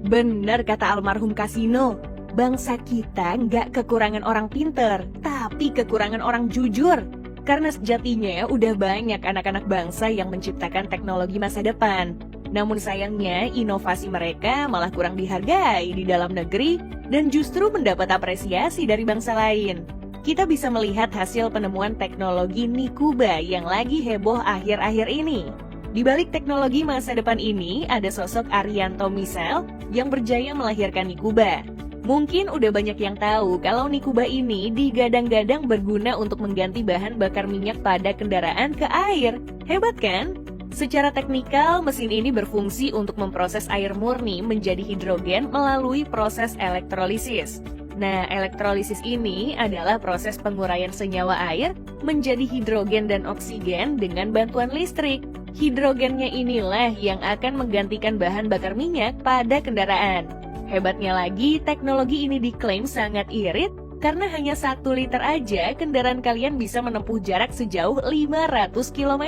Bener kata almarhum Kasino, bangsa kita nggak kekurangan orang pinter, tapi kekurangan orang jujur. Karena sejatinya udah banyak anak-anak bangsa yang menciptakan teknologi masa depan. Namun sayangnya inovasi mereka malah kurang dihargai di dalam negeri dan justru mendapat apresiasi dari bangsa lain. Kita bisa melihat hasil penemuan teknologi Nikuba yang lagi heboh akhir-akhir ini. Di balik teknologi masa depan ini ada sosok Arianto Misel yang berjaya melahirkan Nikuba. Mungkin udah banyak yang tahu kalau Nikuba ini digadang-gadang berguna untuk mengganti bahan bakar minyak pada kendaraan ke air. Hebat kan? Secara teknikal, mesin ini berfungsi untuk memproses air murni menjadi hidrogen melalui proses elektrolisis. Nah, elektrolisis ini adalah proses penguraian senyawa air menjadi hidrogen dan oksigen dengan bantuan listrik. Hidrogennya inilah yang akan menggantikan bahan bakar minyak pada kendaraan. Hebatnya lagi, teknologi ini diklaim sangat irit karena hanya 1 liter aja kendaraan kalian bisa menempuh jarak sejauh 500 km.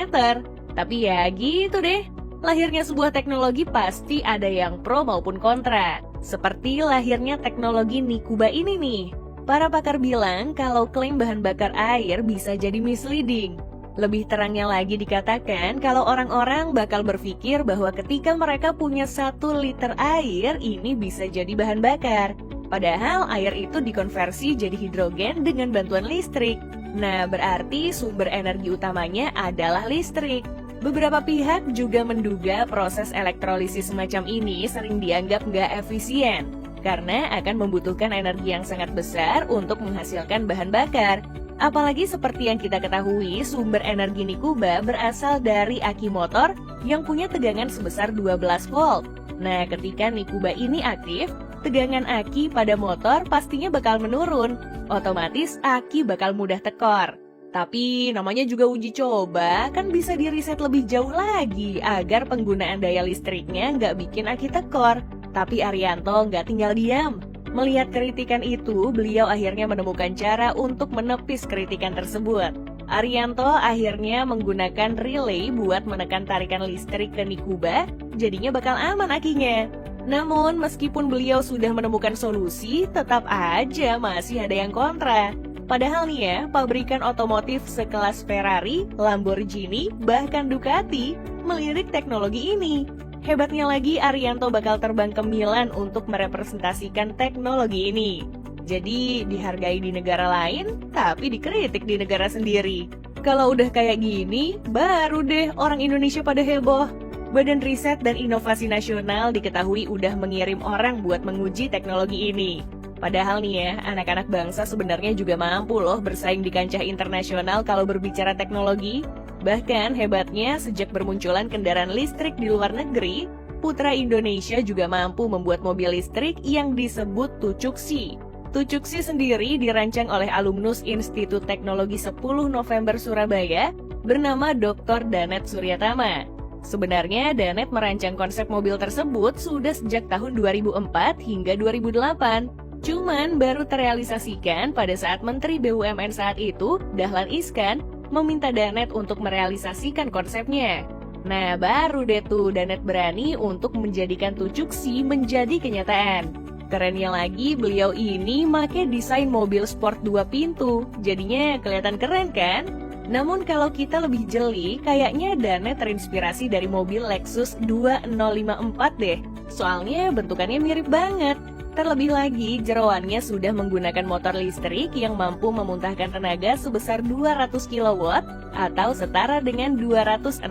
Tapi ya gitu deh, lahirnya sebuah teknologi pasti ada yang pro maupun kontra. Seperti lahirnya teknologi Nikuba ini nih. Para pakar bilang kalau klaim bahan bakar air bisa jadi misleading. Lebih terangnya lagi dikatakan kalau orang-orang bakal berpikir bahwa ketika mereka punya 1 liter air, ini bisa jadi bahan bakar. Padahal air itu dikonversi jadi hidrogen dengan bantuan listrik. Nah, berarti sumber energi utamanya adalah listrik. Beberapa pihak juga menduga proses elektrolisis semacam ini sering dianggap nggak efisien, karena akan membutuhkan energi yang sangat besar untuk menghasilkan bahan bakar. Apalagi seperti yang kita ketahui, sumber energi Nikuba berasal dari aki motor yang punya tegangan sebesar 12 volt. Nah, ketika Nikuba ini aktif, tegangan aki pada motor pastinya bakal menurun. Otomatis aki bakal mudah tekor. Tapi namanya juga uji coba, kan bisa diriset lebih jauh lagi agar penggunaan daya listriknya nggak bikin aki tekor. Tapi Arianto nggak tinggal diam. Melihat kritikan itu, beliau akhirnya menemukan cara untuk menepis kritikan tersebut. Arianto akhirnya menggunakan relay buat menekan tarikan listrik ke Nikuba, jadinya bakal aman akinya. Namun, meskipun beliau sudah menemukan solusi, tetap aja masih ada yang kontra. Padahal nih ya, pabrikan otomotif sekelas Ferrari, Lamborghini, bahkan Ducati melirik teknologi ini. Hebatnya lagi, Arianto bakal terbang ke Milan untuk merepresentasikan teknologi ini. Jadi, dihargai di negara lain, tapi dikritik di negara sendiri. Kalau udah kayak gini, baru deh orang Indonesia pada heboh. Badan Riset dan Inovasi Nasional diketahui udah mengirim orang buat menguji teknologi ini. Padahal nih ya, anak-anak bangsa sebenarnya juga mampu loh bersaing di kancah internasional kalau berbicara teknologi. Bahkan hebatnya, sejak bermunculan kendaraan listrik di luar negeri, putra Indonesia juga mampu membuat mobil listrik yang disebut Tucuksi. Tucuksi sendiri dirancang oleh alumnus Institut Teknologi 10 November Surabaya bernama Dr. Danet Suryatama. Sebenarnya Danet merancang konsep mobil tersebut sudah sejak tahun 2004 hingga 2008. Cuman baru terrealisasikan pada saat Menteri BUMN saat itu, Dahlan Iskan, meminta Danet untuk merealisasikan konsepnya. Nah, baru deh tuh Danet berani untuk menjadikan Tucuksi menjadi kenyataan. Kerennya lagi, beliau ini make desain mobil sport 2 pintu, jadinya kelihatan keren kan? Namun kalau kita lebih jeli, kayaknya Danet terinspirasi dari mobil Lexus 2054 deh. Soalnya bentukannya mirip banget. Terlebih lagi, jeroannya sudah menggunakan motor listrik yang mampu memuntahkan tenaga sebesar 200 kW atau setara dengan 268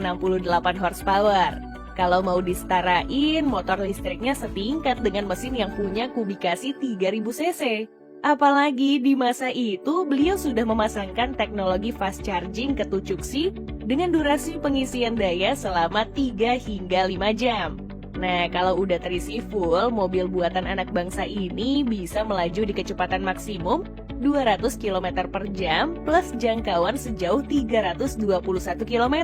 horsepower. Kalau mau disetarain, motor listriknya setingkat dengan mesin yang punya kubikasi 3000 cc. Apalagi di masa itu, beliau sudah memasangkan teknologi fast charging ke Tucuksi dengan durasi pengisian daya selama 3 hingga 5 jam. Nah, kalau udah terisi full, mobil buatan anak bangsa ini bisa melaju di kecepatan maksimum 200 km per jam plus jangkauan sejauh 321 km.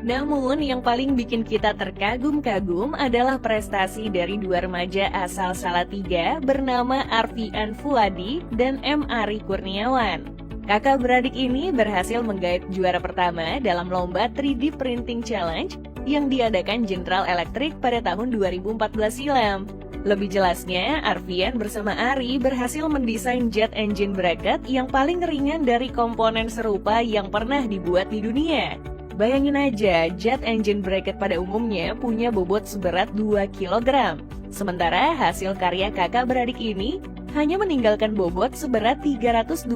Namun, yang paling bikin kita terkagum-kagum adalah prestasi dari 2 remaja asal Salatiga bernama Arfian Fuadi dan M. Ari Kurniawan. Kakak beradik ini berhasil menggait juara pertama dalam lomba 3D Printing Challenge yang diadakan General Electric pada tahun 2014 silam. Lebih jelasnya, Arvian bersama Ari berhasil mendesain jet engine bracket yang paling ringan dari komponen serupa yang pernah dibuat di dunia. Bayangin aja, jet engine bracket pada umumnya punya bobot seberat 2 kg. Sementara hasil karya kakak beradik ini hanya meninggalkan bobot seberat 327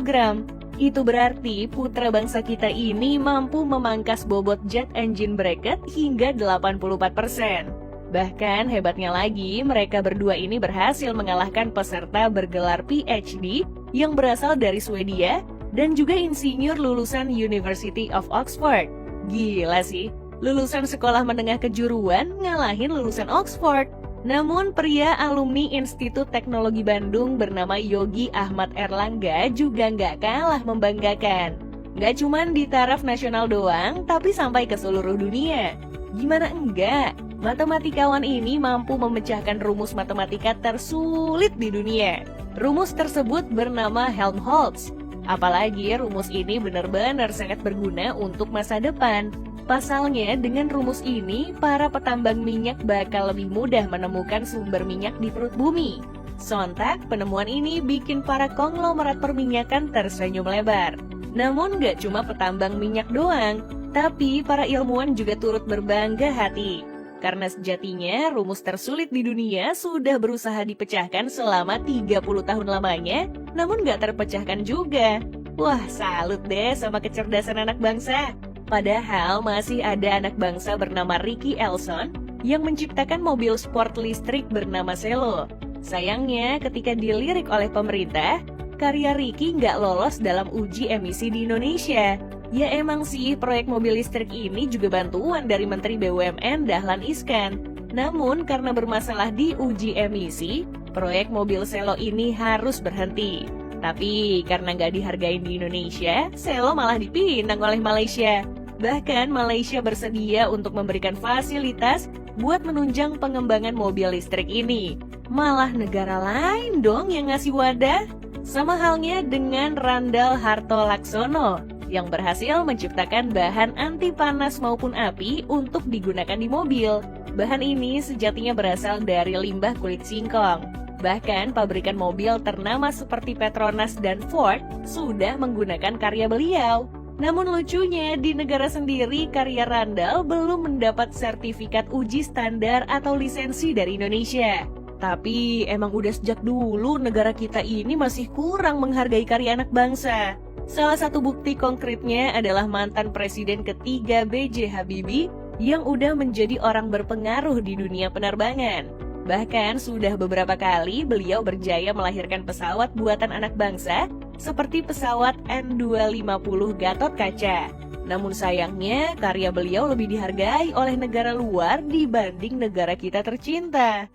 gram. Itu berarti putra bangsa kita ini mampu memangkas bobot jet engine bracket hingga 84%. Bahkan hebatnya lagi, mereka berdua ini berhasil mengalahkan peserta bergelar PhD yang berasal dari Swedia dan juga insinyur lulusan University of Oxford. Gila sih, lulusan sekolah menengah kejuruan ngalahin lulusan Oxford. Namun pria alumni Institut Teknologi Bandung bernama Yogi Ahmad Erlangga juga nggak kalah membanggakan. Nggak cuman di taraf nasional doang, tapi sampai ke seluruh dunia. Gimana enggak? Matematikawan ini mampu memecahkan rumus matematika tersulit di dunia. Rumus tersebut bernama Helmholtz. Apalagi rumus ini benar-benar sangat berguna untuk masa depan. Pasalnya, dengan rumus ini, para petambang minyak bakal lebih mudah menemukan sumber minyak di perut bumi. Sontak, penemuan ini bikin para konglomerat perminyakan tersenyum lebar. Namun gak cuma petambang minyak doang, tapi para ilmuwan juga turut berbangga hati. Karena sejatinya rumus tersulit di dunia sudah berusaha dipecahkan selama 30 tahun lamanya, namun gak terpecahkan juga. Wah, salut deh sama kecerdasan anak bangsa. Padahal masih ada anak bangsa bernama Ricky Elson yang menciptakan mobil sport listrik bernama Selo. Sayangnya ketika dilirik oleh pemerintah, karya Ricky nggak lolos dalam uji emisi di Indonesia. Ya emang sih, proyek mobil listrik ini juga bantuan dari Menteri BUMN Dahlan Iskan. Namun karena bermasalah di uji emisi, proyek mobil Selo ini harus berhenti. Tapi karena nggak dihargain di Indonesia, Selo malah dipinang oleh Malaysia. Bahkan Malaysia bersedia untuk memberikan fasilitas buat menunjang pengembangan mobil listrik ini. Malah negara lain dong yang ngasih wadah. Sama halnya dengan Randall Hartolaksono yang berhasil menciptakan bahan anti panas maupun api untuk digunakan di mobil. Bahan ini sejatinya berasal dari limbah kulit singkong. Bahkan pabrikan mobil ternama seperti Petronas dan Ford sudah menggunakan karya beliau. Namun lucunya, di negara sendiri karya Randall belum mendapat sertifikat uji standar atau lisensi dari Indonesia. Tapi emang udah sejak dulu negara kita ini masih kurang menghargai karya anak bangsa. Salah satu bukti konkretnya adalah mantan presiden ketiga B.J. Habibie yang udah menjadi orang berpengaruh di dunia penerbangan. Bahkan sudah beberapa kali beliau berjaya melahirkan pesawat buatan anak bangsa seperti pesawat N250 Gatot Kaca. Namun sayangnya karya beliau lebih dihargai oleh negara luar dibanding negara kita tercinta.